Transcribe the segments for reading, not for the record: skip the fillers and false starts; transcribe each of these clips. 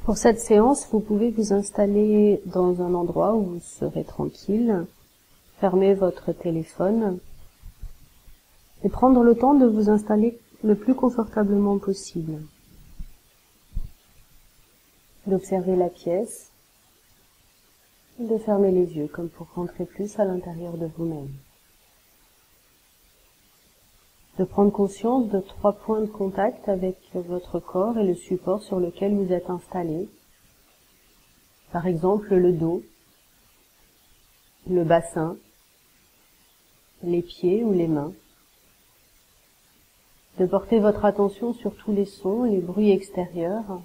Pour cette séance, vous pouvez vous installer dans un endroit où vous serez tranquille, fermer votre téléphone et prendre le temps de vous installer le plus confortablement possible. D'observer la pièce, de fermer les yeux comme pour rentrer plus à l'intérieur de vous-même. De prendre conscience de 3 points de contact avec votre corps et le support sur lequel vous êtes installé. Par exemple, le dos, le bassin, les pieds ou les mains. De porter votre attention sur tous les sons, les bruits extérieurs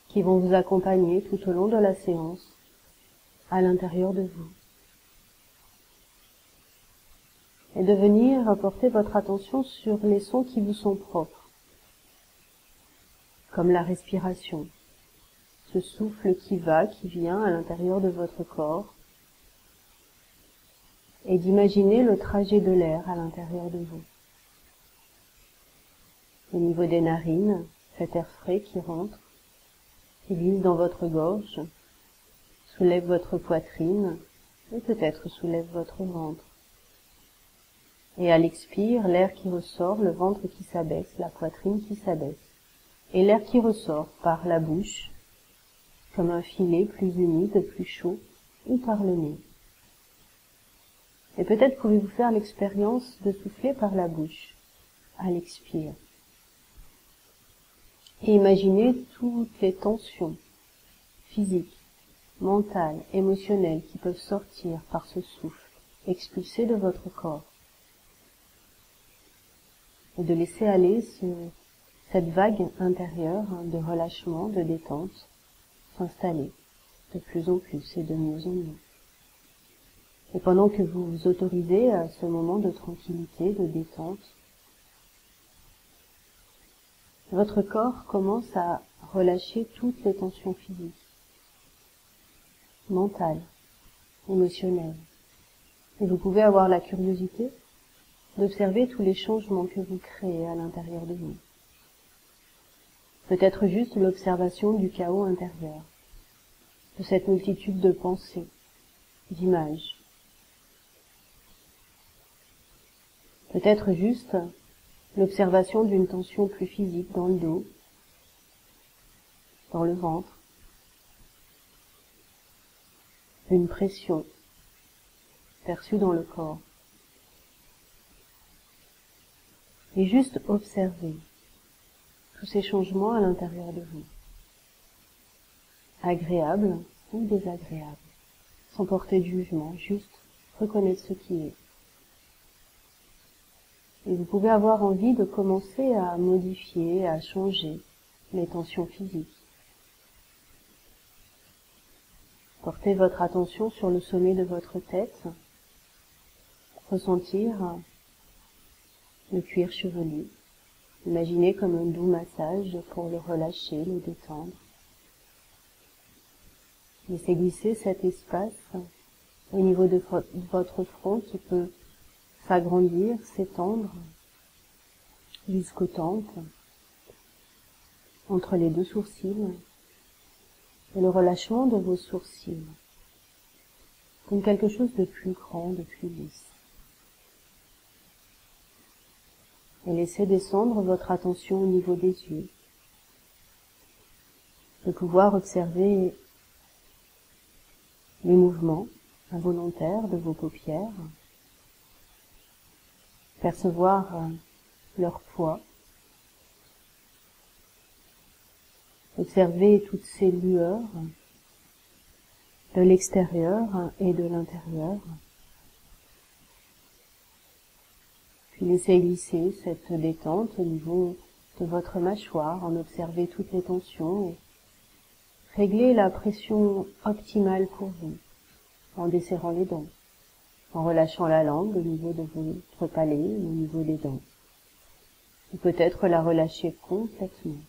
qui vont vous accompagner tout au long de la séance à l'intérieur de vous. Et de venir porter votre attention sur les sons qui vous sont propres, comme la respiration, ce souffle qui va, qui vient à l'intérieur de votre corps, et d'imaginer le trajet de l'air à l'intérieur de vous. Au niveau des narines, cet air frais qui rentre, qui glisse dans votre gorge, soulève votre poitrine, et peut-être soulève votre ventre. Et à l'expire, l'air qui ressort, le ventre qui s'abaisse, la poitrine qui s'abaisse. Et l'air qui ressort par la bouche, comme un filet plus humide, plus chaud, ou par le nez. Et peut-être pouvez-vous faire l'expérience de souffler par la bouche, à l'expire. Et imaginez toutes les tensions physiques, mentales, émotionnelles qui peuvent sortir par ce souffle, expulsé de votre corps. Et de laisser aller cette vague intérieure de relâchement, de détente, s'installer de plus en plus et de mieux en mieux. Et pendant que vous vous autorisez à ce moment de tranquillité, de détente, votre corps commence à relâcher toutes les tensions physiques, mentales, émotionnelles. Et vous pouvez avoir la curiosité d'observer tous les changements que vous créez à l'intérieur de vous. Peut-être juste l'observation du chaos intérieur, de cette multitude de pensées, d'images. Peut-être juste l'observation d'une tension plus physique dans le dos, dans le ventre, une pression perçue dans le corps. Et juste observer tous ces changements à l'intérieur de vous, agréables ou désagréables, sans porter de jugement, juste reconnaître ce qui est. Et vous pouvez avoir envie de commencer à modifier, à changer les tensions physiques. Portez votre attention sur le sommet de votre tête, ressentir le cuir chevelu. Imaginez comme un doux massage pour le relâcher, le détendre. Laissez glisser cet espace au niveau de votre front qui peut s'agrandir, s'étendre jusqu'aux tempes, entre les 2 sourcils, et le relâchement de vos sourcils, comme quelque chose de plus grand, de plus lisse. Et laissez descendre votre attention au niveau des yeux, de pouvoir observer les mouvements involontaires de vos paupières, percevoir leur poids, observer toutes ces lueurs de l'extérieur et de l'intérieur, puis laissez glisser cette détente au niveau de votre mâchoire, en observer toutes les tensions et réglez la pression optimale pour vous, en desserrant les dents, en relâchant la langue au niveau de votre palais, au niveau des dents. Ou peut-être la relâcher complètement,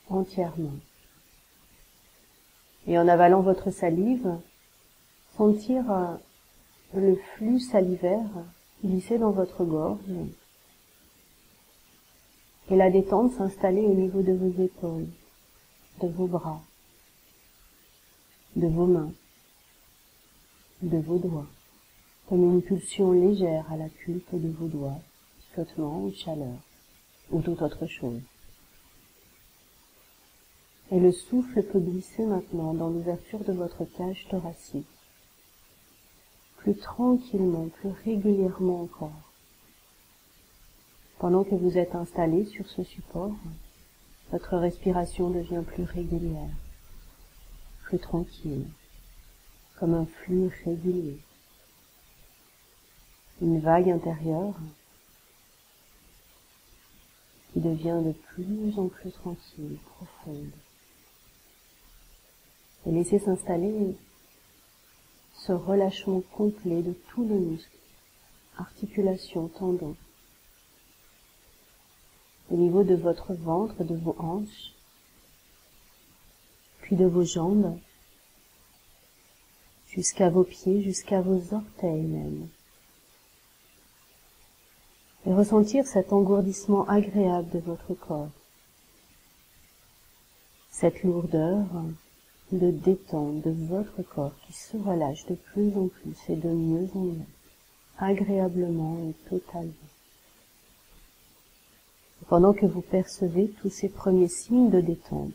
entièrement. Et en avalant votre salive, sentir le flux salivaire glisser dans votre gorge et la détente s'installer au niveau de vos épaules, de vos bras, de vos mains, de vos doigts, comme une pulsion légère à la pulpe de vos doigts, flottement ou chaleur, ou toute autre chose. Et le souffle peut glisser maintenant dans l'ouverture de votre cage thoracique, plus tranquillement, plus régulièrement encore. Pendant que vous êtes installé sur ce support, votre respiration devient plus régulière, plus tranquille, comme un flux régulier. Une vague intérieure qui devient de plus en plus tranquille, profonde. Et laissez s'installer ce relâchement complet de tous les muscles, articulations, tendons, au niveau de votre ventre, de vos hanches, puis de vos jambes, jusqu'à vos pieds, jusqu'à vos orteils même. Et ressentir cet engourdissement agréable de votre corps, cette lourdeur de détente de votre corps qui se relâche de plus en plus et de mieux en mieux, agréablement et totalement. Pendant que vous percevez tous ces premiers signes de détente,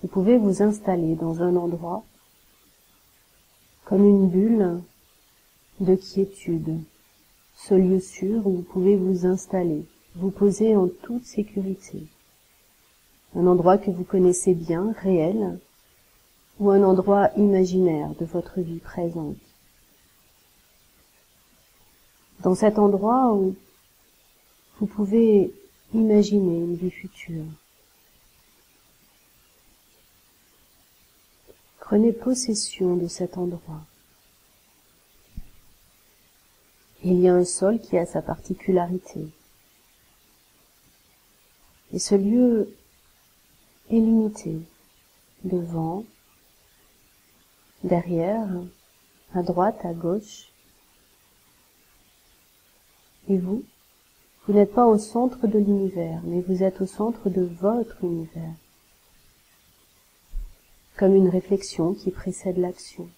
vous pouvez vous installer dans un endroit comme une bulle de quiétude, ce lieu sûr où vous pouvez vous installer, vous poser en toute sécurité. Un endroit que vous connaissez bien, réel, ou un endroit imaginaire de votre vie présente. Dans cet endroit où vous pouvez imaginer une vie future. Prenez possession de cet endroit. Il y a un sol qui a sa particularité. Et ce lieu est limité. Devant, derrière, à droite, à gauche. Et vous n'êtes pas au centre de l'univers, mais vous êtes au centre de votre univers. Comme une réflexion qui précède l'action.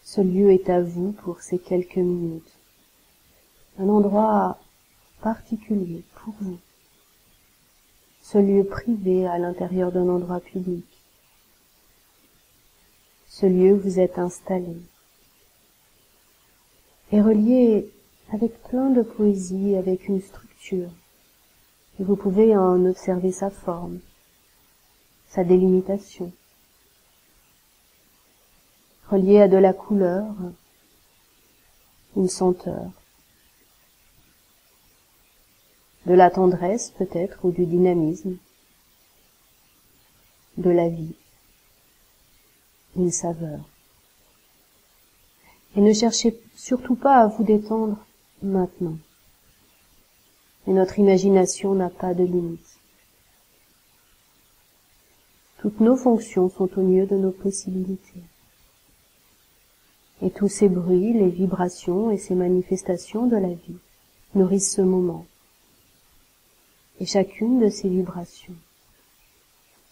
Ce lieu est à vous pour ces quelques minutes. Un endroit particulier pour vous. Ce lieu privé à l'intérieur d'un endroit public. Ce lieu où vous êtes installé. Et relié avec plein de poésie, avec une structure. Et vous pouvez en observer sa forme, sa délimitation. Relié à de la couleur, une senteur, de la tendresse peut-être ou du dynamisme, de la vie, une saveur. Et ne cherchez surtout pas à vous détendre maintenant. Et notre imagination n'a pas de limite. Toutes nos fonctions sont au mieux de nos possibilités. Et tous ces bruits, les vibrations et ces manifestations de la vie nourrissent ce moment. Et chacune de ces vibrations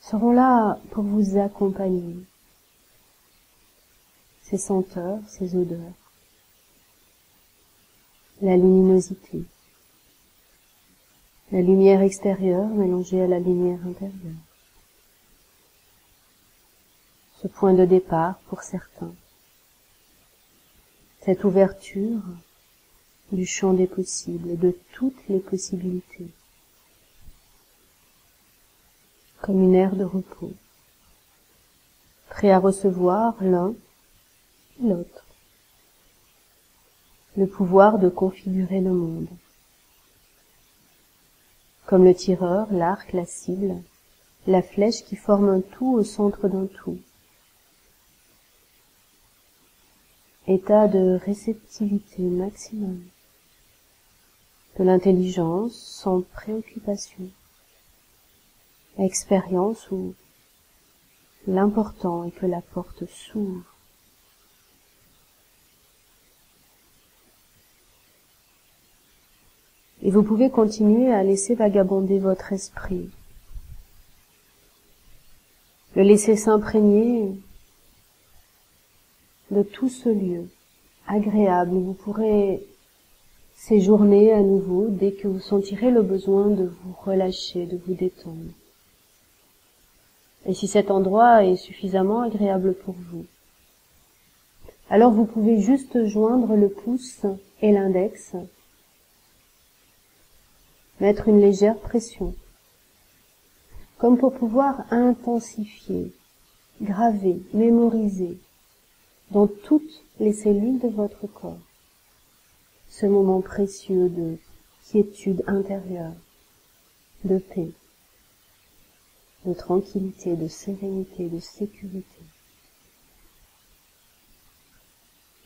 seront là pour vous accompagner. Ces senteurs, ces odeurs, la luminosité, la lumière extérieure mélangée à la lumière intérieure. Ce point de départ pour certains. Cette ouverture du champ des possibles, de toutes les possibilités. Comme une aire de repos, prêt à recevoir l'un et l'autre. Le pouvoir de configurer le monde. Comme le tireur, l'arc, la cible, la flèche qui forme un tout au centre d'un tout. État de réceptivité maximum, de l'intelligence sans préoccupation, expérience où l'important est que la porte s'ouvre. Et vous pouvez continuer à laisser vagabonder votre esprit, le laisser s'imprégner de tout ce lieu agréable où vous pourrez séjourner à nouveau dès que vous sentirez le besoin de vous relâcher, de vous détendre. Et si cet endroit est suffisamment agréable pour vous, alors vous pouvez juste joindre le pouce et l'index, mettre une légère pression, comme pour pouvoir intensifier, graver, mémoriser dans toutes les cellules de votre corps ce moment précieux de quiétude intérieure, de paix, de tranquillité, de sérénité, de sécurité.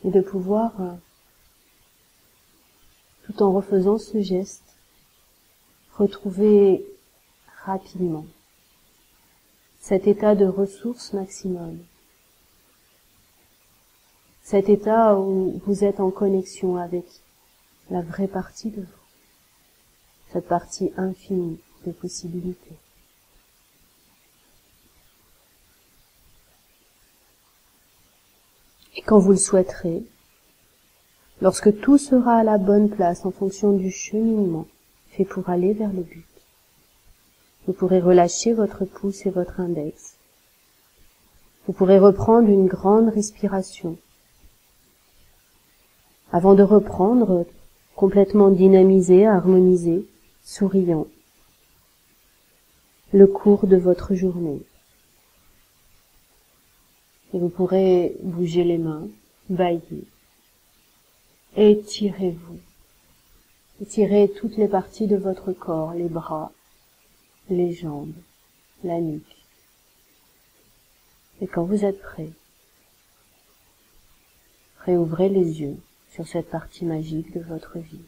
Et de pouvoir, tout en refaisant ce geste, retrouver rapidement cet état de ressource maximum, cet état où vous êtes en connexion avec la vraie partie de vous, cette partie infinie de possibilités. Et quand vous le souhaiterez, lorsque tout sera à la bonne place en fonction du cheminement fait pour aller vers le but, vous pourrez relâcher votre pouce et votre index. Vous pourrez reprendre une grande respiration avant de reprendre complètement dynamisé, harmonisé, souriant, le cours de votre journée. Et vous pourrez bouger les mains, bailler. Étirez-vous. Étirez toutes les parties de votre corps, les bras, les jambes, la nuque. Et quand vous êtes prêt, réouvrez les yeux sur cette partie magique de votre vie.